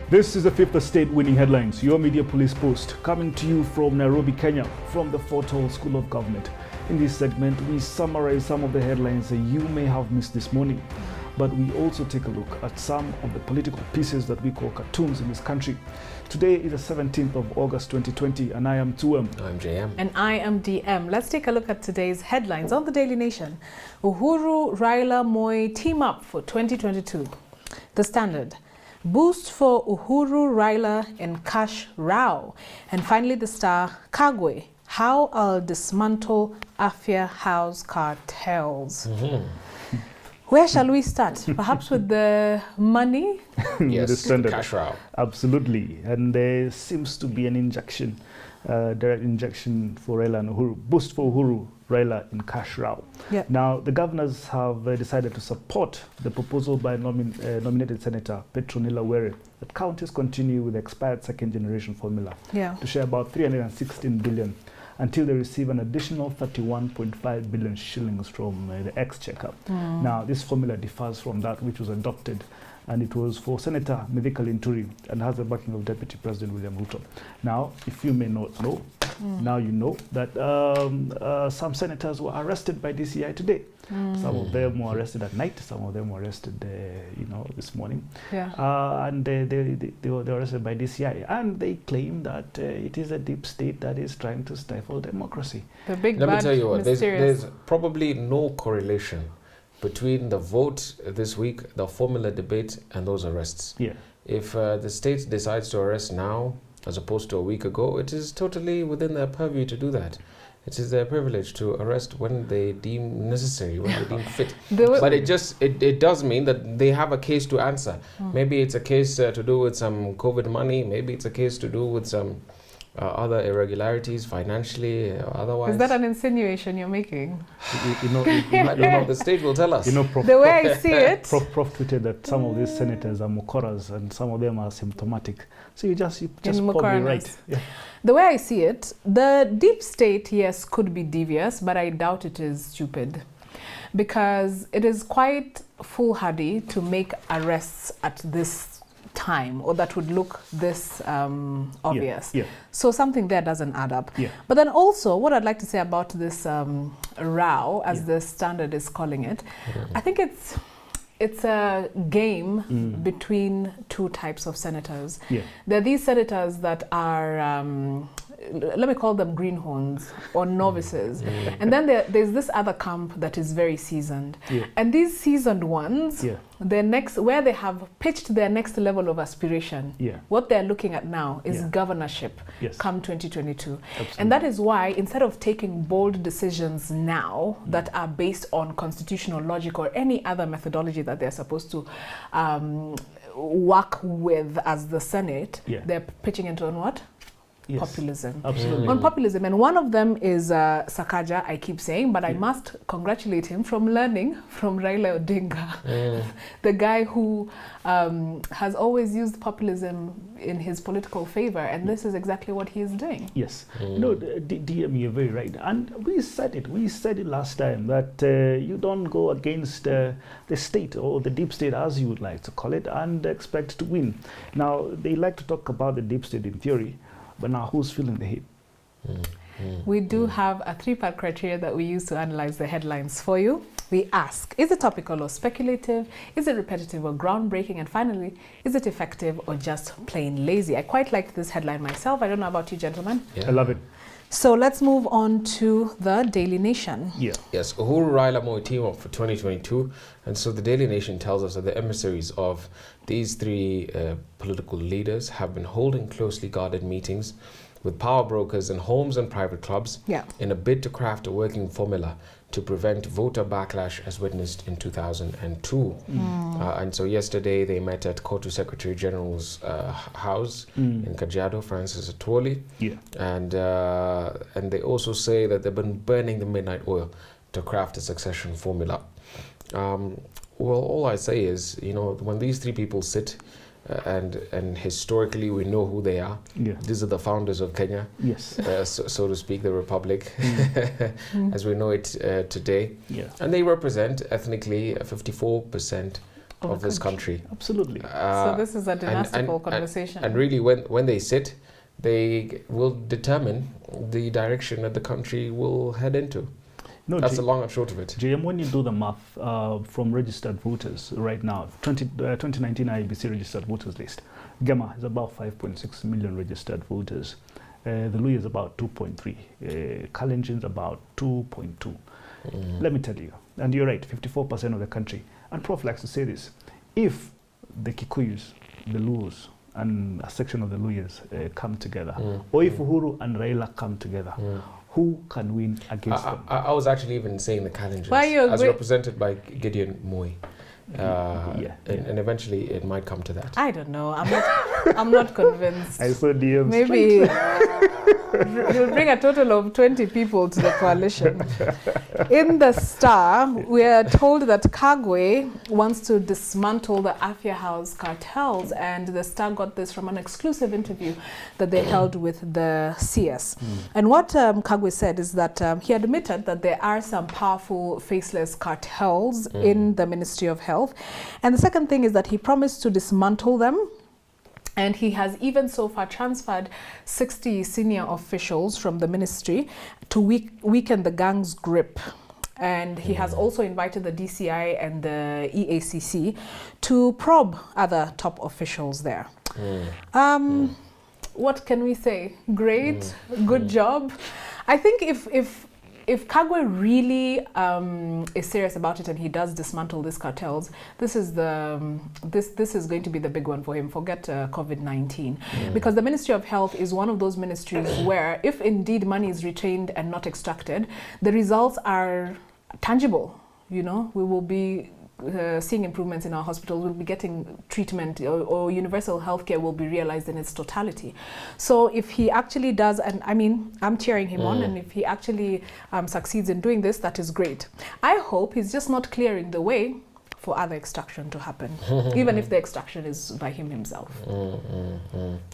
This is the Fifth Estate Winning Headlines, your media police post, coming to you from Nairobi, Kenya, from the Fort Hall School of Government. In this segment, we summarize some of the headlines that you may have missed this morning, but we also take a look at some of the political pieces that we call cartoons in this country. Today is the 17th of August 2020, and I am Tuam. I'm JM. And I am DM. Let's take a look at today's headlines on the Daily Nation. Uhuru, Raila, Moi team up for 2022. The Standard. Boost for Uhuru, Raila and Cash Rao. And finally, the Star, Kagwe, how I'll dismantle Afia House cartels. Where shall we start? Perhaps with the money? Yes, the Cash Rao. Absolutely. And there seems to be an injection, direct injection for Raila and Uhuru. Boost for Uhuru, Raila in Cash Rao. Yep. Now, the governors have decided to support the proposal by nominated Senator Petronilla Were that counties continue with the expired second-generation formula to share about 316 billion until they receive an additional 31.5 billion shillings from the exchequer. Now, this formula differs from that which was adopted, and it was for Senator Mithika Linturi and has the backing of Deputy President William Ruto. Now, if you may not know, now you know that some senators were arrested by DCI today. Some of them were arrested at night, some of them were arrested this morning. And they were arrested by DCI, and they claim that it is a deep state that is trying to stifle democracy. The big Let bad me tell you what, mysterious. there's probably no correlation between the vote this week, the formula debate, and those arrests. If the state decides to arrest now, as opposed to a week ago, it is totally within their purview to do that. It is their privilege to arrest when they deem necessary, when they deem fit. But it does mean that they have a case to answer. Maybe it's a case to do with some COVID money. Maybe it's a case to do with some other irregularities financially or otherwise. Is that an insinuation you're making? I don't know. The state will tell us. The way I see it. Prof tweeted that some of these senators are mokoras and some of them are symptomatic. So you just probably right. The way I see it, the deep state, yes, could be devious, but I doubt it is stupid. Because it is quite foolhardy to make arrests at this time, or that would look this obvious. So something there doesn't add up. But then also, what I'd like to say about this row, as the Standard is calling it, I think it's a game between two types of senators. There are these senators that are, let me call them greenhorns or novices. And then there's this other camp that is very seasoned. And these seasoned ones, where they have pitched their next level of aspiration, what they're looking at now is governorship come 2022. And that is why, instead of taking bold decisions now that are based on constitutional logic or any other methodology that they're supposed to work with as the Senate, they're pitching into on what? Populism. Absolutely. On populism. And one of them is Sakaja, I keep saying, but I must congratulate him from learning from Raila Odinga, the guy who has always used populism in his political favor, and this is exactly what he is doing. No, DM, you're very right. And we said it last time, that you don't go against the state or the deep state, as you would like to call it, and expect to win. Now, they like to talk about the deep state in theory, but now who's feeling the heat? We do have a three-part criteria that we use to analyze the headlines for you. We ask, is it topical or speculative? Is it repetitive or groundbreaking? And finally, is it effective or just plain lazy? I quite liked this headline myself. I don't know about you, gentlemen. I love it. So let's move on to the Daily Nation. Yes, Uhuru, Raila, Moi team up for 2022. And so the Daily Nation tells us that the emissaries of these three political leaders have been holding closely guarded meetings with power brokers and homes and private clubs in a bid to craft a working formula to prevent voter backlash as witnessed in 2002. And so yesterday they met at Kotu Secretary General's house in Kajiado, Francis Atwoli. And they also say that they've been burning the midnight oil to craft a succession formula. Well, all I say is, when these three people sit, and historically we know who they are. These are the founders of Kenya, so to speak, the republic, as we know it today. And they represent ethnically 54% of this country. Absolutely. So this is a dynastical conversation. And really, when they sit, they will determine the direction that the country will head into. No, that's the long and short of it. JM, when you do the math from registered voters right now, 2019 IEBC registered voters list, Gema is about 5.6 million registered voters. The Lui is about 2.3. Kalenjin is about 2.2. Let me tell you, and you're right, 54% of the country. And Prof likes to say this, if the Kikuyus, the Luos, and a section of the Luyas come together, or if Uhuru and Raila come together, who can win against them? I was actually even saying the Kalenjins, as represented by Gideon Moi. And eventually it might come to that. I don't know. I'm not convinced. I saw DMs. Maybe he'll bring a total of 20 people to the coalition. In the Star, we are told that Kagwe wants to dismantle the Afya House cartels, and the Star got this from an exclusive interview that they held with the CS. And what Kagwe said is that he admitted that there are some powerful faceless cartels in the Ministry of Health. And the second thing is that he promised to dismantle them. And he has even so far transferred 60 senior officials from the ministry to weaken the gang's grip. And he has also invited the DCI and the EACC to probe other top officials there. What can we say? Great, good job. I think if Kagwe really is serious about it and he does dismantle these cartels, this is going to be the big one for him. Forget COVID-19, because the Ministry of Health is one of those ministries where, if indeed money is retained and not extracted, the results are tangible. You know, we will be seeing improvements in our hospitals, we'll be getting treatment, or universal healthcare will be realized in its totality. So if he actually does, and I mean, I'm cheering him on, and if he actually succeeds in doing this, that is great. I hope he's just not clearing the way for other extraction to happen, even if the extraction is by him himself.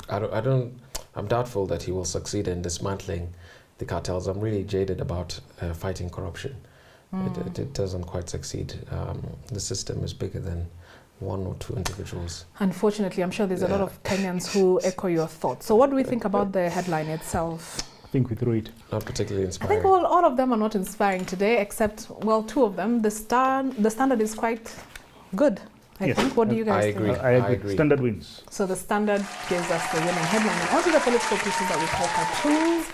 I'm doubtful that he will succeed in dismantling the cartels. I'm really jaded about fighting corruption. It doesn't quite succeed. The system is bigger than one or two individuals. Unfortunately, I'm sure there's a lot of Kenyans who echo your thoughts. So what do we think about the headline itself? I think we threw it. Not particularly inspiring. I think all of them are not inspiring today, except, well, two of them. The Standard is quite good, I think. What do you guys think? I agree. Standard wins. So the Standard gives us the winning headline. And onto the political pieces that we call cartoons.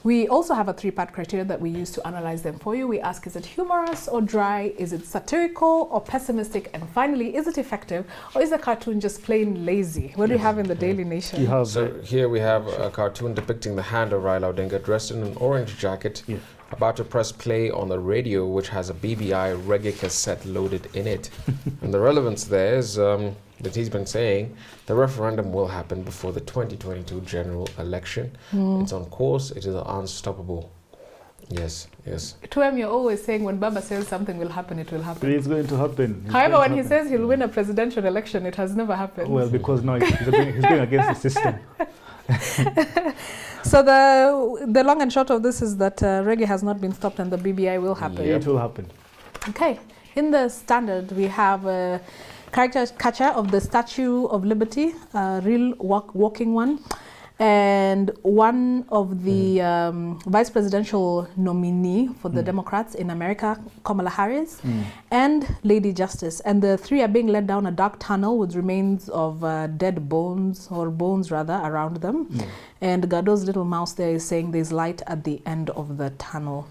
We also have a three-part criteria that we use to analyze them for you. We ask, is it humorous or dry? Is it satirical or pessimistic? And finally, is it effective, or is the cartoon just plain lazy? What do we have in the Daily Nation? So here we have a cartoon depicting the hand of Raila Odinga dressed in an orange jacket, about to press play on the radio, which has a BBI reggae cassette loaded in it. And the relevance there is that he's been saying the referendum will happen before the 2022 general election. It's on course. It is unstoppable. Yes. To him, you're always saying when Baba says something will happen, it will happen. It's going to happen. However, when he says he'll win a presidential election, it has never happened. Well, because now he's going against the system. So the long and short of this is that reggae has not been stopped and the BBI will happen. It will happen. Okay. In the Standard, we have a caricature of the Statue of Liberty, a real walking one, and one of the vice presidential nominee for the Democrats in America, Kamala Harris, and Lady Justice. And the three are being led down a dark tunnel with remains of dead bones, or bones rather, around them. And Gado's little mouse there is saying there's light at the end of the tunnel.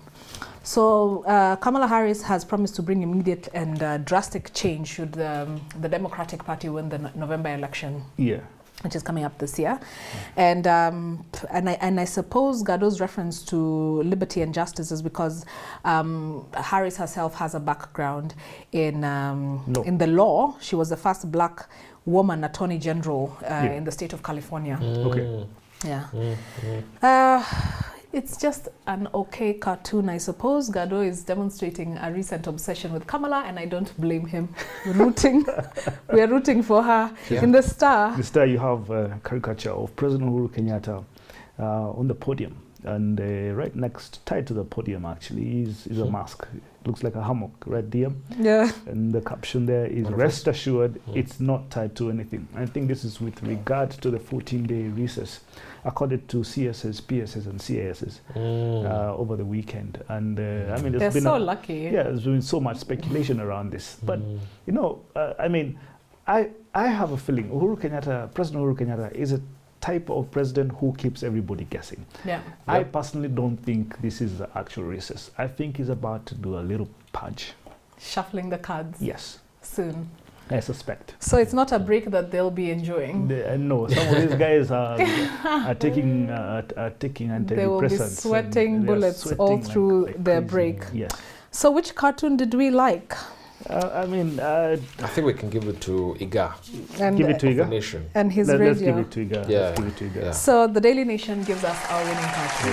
So Kamala Harris has promised to bring immediate and drastic change should the Democratic Party win the November election. Which is coming up this year. And I suppose Gado's reference to liberty and justice is because Harris herself has a background in the law. She was the first black woman attorney general in the state of California. It's just an okay cartoon, I suppose. Gado is demonstrating a recent obsession with Kamala, and I don't blame him. We are rooting for her. In the Star. The Star, you have a caricature of President Uhuru Kenyatta on the podium, And right next, tied to the podium actually, is a mask. It looks like a hammock, right, Diam? Yeah. And the caption there is, rest assured, it's not tied to anything. I think this is with regard to the 14-day recess accorded to CSs, PSs, and CASs over the weekend. And I mean, they're so lucky. Yeah, there's been so much speculation around this. But, you know, I mean, I have a feeling President Uhuru Kenyatta is a type of president who keeps everybody guessing. Yeah. I personally don't think this is the actual recess. I think he's about to do a little purge. Shuffling the cards. Yes. Soon. I suspect. So it's not a break that they'll be enjoying. No, some of these guys are taking antidepressants. They will be sweating bullets all through like their break. Yes. So which cartoon did we like? I think we can give it to Iga. And give it to Iga. And his radio. Let's give it to Iga. Yeah. Let's give it to Iga. Yeah. So the Daily Nation gives us our winning cartoon.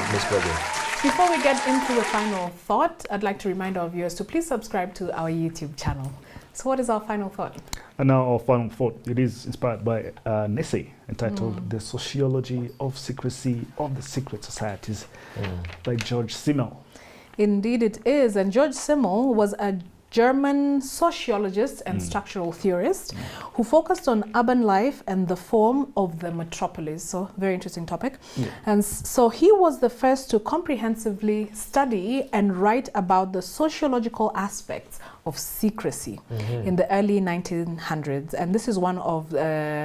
Before we get into the final thought, I'd like to remind our viewers to please subscribe to our YouTube channel. So what is our final thought? And now our final thought, it is inspired by an essay entitled The Sociology of Secrecy of the Secret Societies by George Simmel. Indeed it is. And George Simmel was a German sociologist and structural theorist who focused on urban life and the form of the metropolis. So very interesting topic. Yeah. And so he was the first to comprehensively study and write about the sociological aspects of secrecy in the early 1900s. And this is one of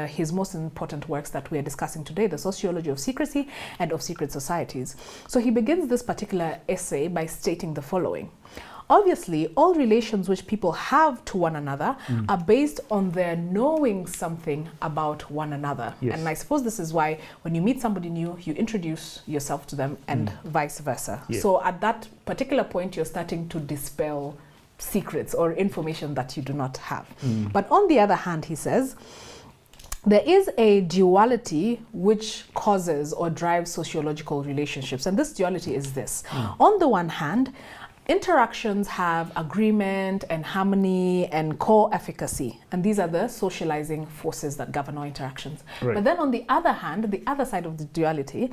his most important works that we are discussing today, The Sociology of Secrecy and of Secret Societies. So he begins this particular essay by stating the following. Obviously, all relations which people have to one another are based on their knowing something about one another. Yes. And I suppose this is why when you meet somebody new, you introduce yourself to them and vice versa. Yeah. So at that particular point, you're starting to dispel secrets or information that you do not have. But on the other hand, he says, there is a duality which causes or drives sociological relationships. And this duality is this. On the one hand, interactions have agreement and harmony and co-efficacy, and these are the socializing forces that govern our interactions. Right. But then on the other hand, the other side of the duality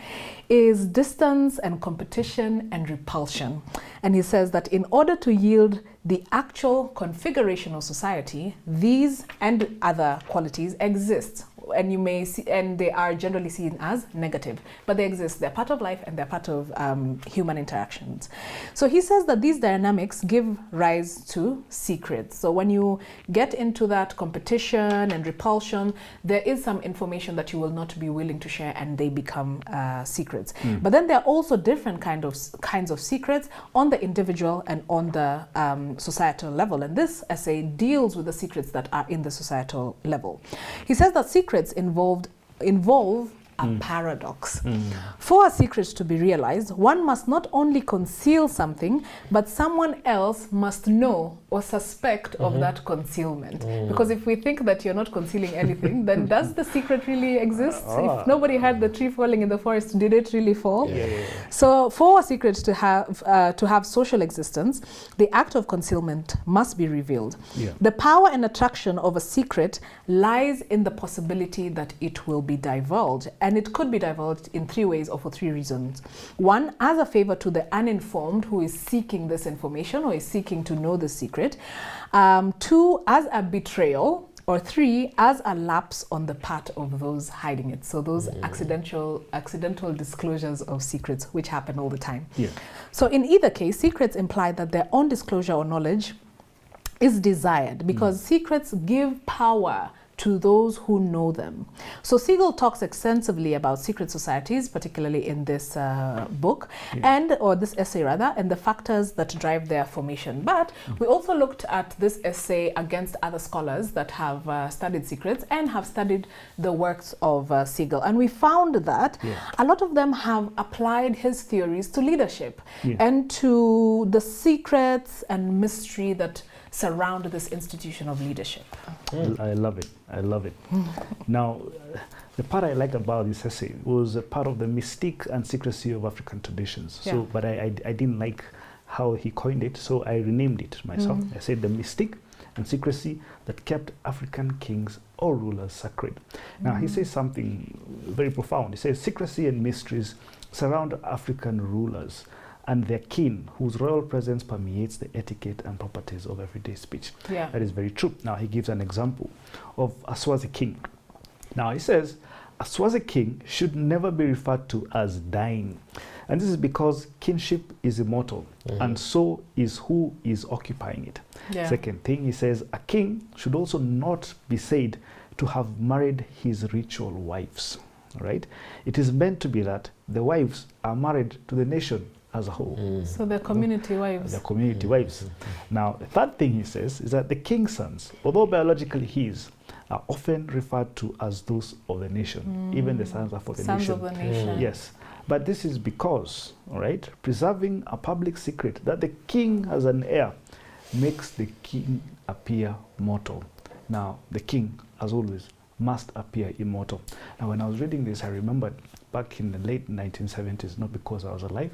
is distance and competition and repulsion. And he says that in order to yield the actual configuration of society, these and other qualities exist. And you may see, and they are generally seen as negative, but they exist. They're part of life and they're part of human interactions. So he says that these dynamics give rise to secrets. So when you get into that competition and repulsion, there is some information that you will not be willing to share, and they become secrets. But then there are also different kinds of secrets on the individual and on the societal level. And this essay deals with the secrets that are in the societal level. He says that secrets involve a paradox. For a secret to be realized, one must not only conceal something, but someone else must know or suspect of that concealment. Because if we think that you're not concealing anything, then does the secret really exist? If nobody had the tree falling in the forest, did it really fall? So for a secret to have social existence, the act of concealment must be revealed. The power and attraction of a secret lies in the possibility that it will be divulged. And it could be divulged in three ways or for three reasons. One, as a favor to the uninformed who is seeking this information or is seeking to know the secret. Two, as a betrayal. Or three, as a lapse on the part of those hiding it. So those accidental disclosures of secrets, which happen all the time. So in either case, secrets imply that their own disclosure or knowledge is desired, because secrets give power to those who know them. So Siegel talks extensively about secret societies, particularly in this book, or this essay rather, and the factors that drive their formation. But we also looked at this essay against other scholars that have studied secrets and have studied the works of Siegel. And we found that a lot of them have applied his theories to leadership and to the secrets and mystery that surround this institution of leadership. I love it. I love it. Now, the part I liked about this essay was a part of the mystique and secrecy of African traditions. So, but I didn't like how he coined it, so I renamed it myself. I said the mystique and secrecy that kept African kings or rulers sacred. Now, he says something very profound. He says secrecy and mysteries surround African rulers and their kin, whose royal presence permeates the etiquette and properties of everyday speech. Yeah. That is very true. Now, he gives an example of a Swazi king. Now, he says, a Swazi king should never be referred to as dying. And this is because kinship is immortal, and so is who is occupying it. Yeah. Second thing, he says, a king should also not be said to have married his ritual wives. Right? It is meant to be that the wives are married to the nation as a whole. So they're community wives. They're community wives. Now, the third thing he says is that the king's sons, although biologically his, are often referred to as those of the nation. Even the sons are for the nation. Sons of the nation. Yes. But this is because, all right, preserving a public secret that the king has an heir makes the king appear mortal. Now, the king, as always, must appear immortal. Now, when I was reading this, I remembered back in the late 1970s, not because I was alive,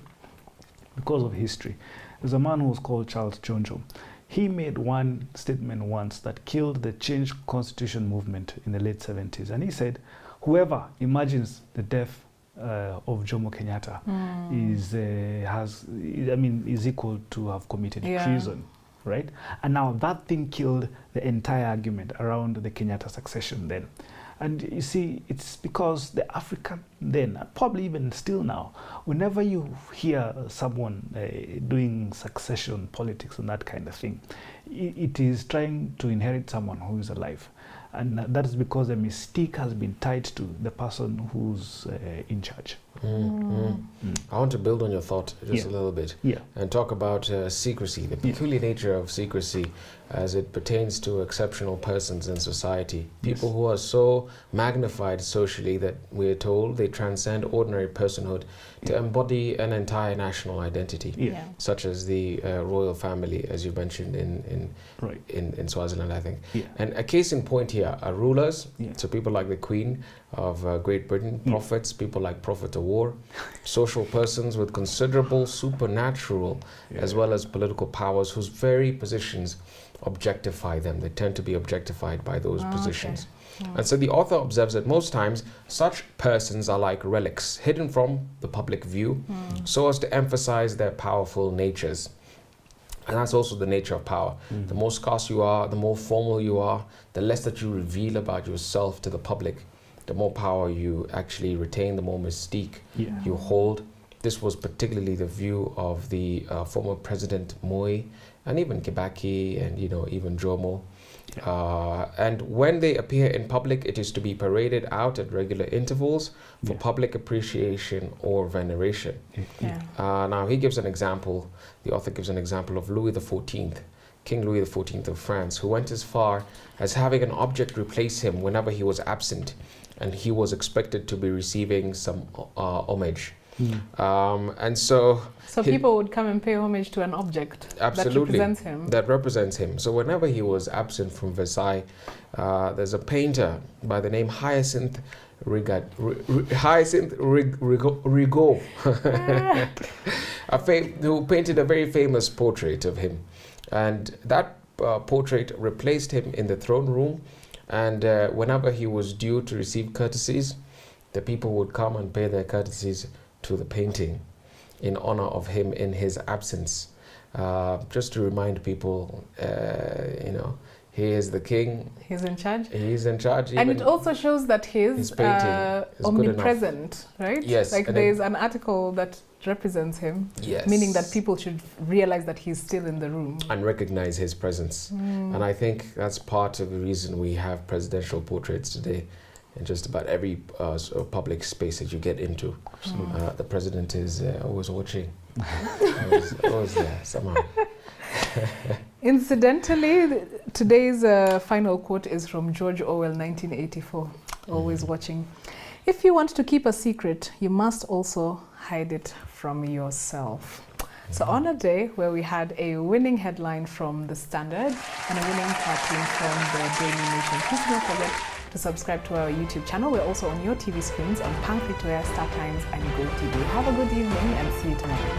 because of history. There's a man who was called Charles Jonjo. He made one statement once that killed the Change Constitution movement in the late 70s. And he said, whoever imagines the death of Jomo Kenyatta is equal to have committed treason, right? And now that thing killed the entire argument around the Kenyatta succession then. And you see, it's because the African then, probably even still now, whenever you hear someone doing succession politics and that kind of thing, it is trying to inherit someone who is alive. And that is because the mystique has been tied to the person who's in charge. I want to build on your thought just a little bit and talk about secrecy, the peculiar nature of secrecy as it pertains to exceptional persons in society. People who are so magnified socially that we're told they transcend ordinary personhood to embody an entire national identity, such as the royal family, as you mentioned in Swaziland, I think. And a case in point here are rulers, so people like the Queen of Great Britain, prophets, people like Prophet of War, social persons with considerable supernatural as well as political powers whose very positions objectify them. They tend to be objectified by those positions. And so the author observes that most times such persons are like relics hidden from the public view so as to emphasize their powerful natures. And that's also the nature of power. The more scarce you are, the more formal you are, the less that you reveal about yourself to the public, the more power you actually retain, the more mystique you hold. This was particularly the view of the former President Moi, and even Kibaki, and even Jomo. And when they appear in public, it is to be paraded out at regular intervals for public appreciation or veneration. Now he gives an example, the author gives an example of Louis XIV, King Louis XIV of France, who went as far as having an object replace him whenever he was absent, and he was expected to be receiving some homage. And so people would come and pay homage to an object that represents him. That represents him. So whenever he was absent from Versailles, there's a painter by the name Hyacinth Rigaud, who painted a very famous portrait of him. And that portrait replaced him in the throne room. And whenever he was due to receive courtesies, the people would come and pay their courtesies to the painting in honor of him in his absence. Just to remind people, he is the king. He's in charge. He's in charge. And it also shows that he's omnipresent, right? Yes. Like there's an article that represents him, meaning that people should realize that he's still in the room. And recognize his presence. And I think that's part of the reason we have presidential portraits today in just about every public space that you get into. The president is always watching. always there somehow. Incidentally, today's final quote is from George Orwell, 1984, always watching. If you want to keep a secret, you must also hide it from yourself. So on a day where we had a winning headline from The Standard and a winning cartoon from the Daily Nation, please don't forget to subscribe to our YouTube channel. We're also on your TV screens on Pang Free-to-Air, Star Times, and GoTV. Have a good evening and see you tomorrow.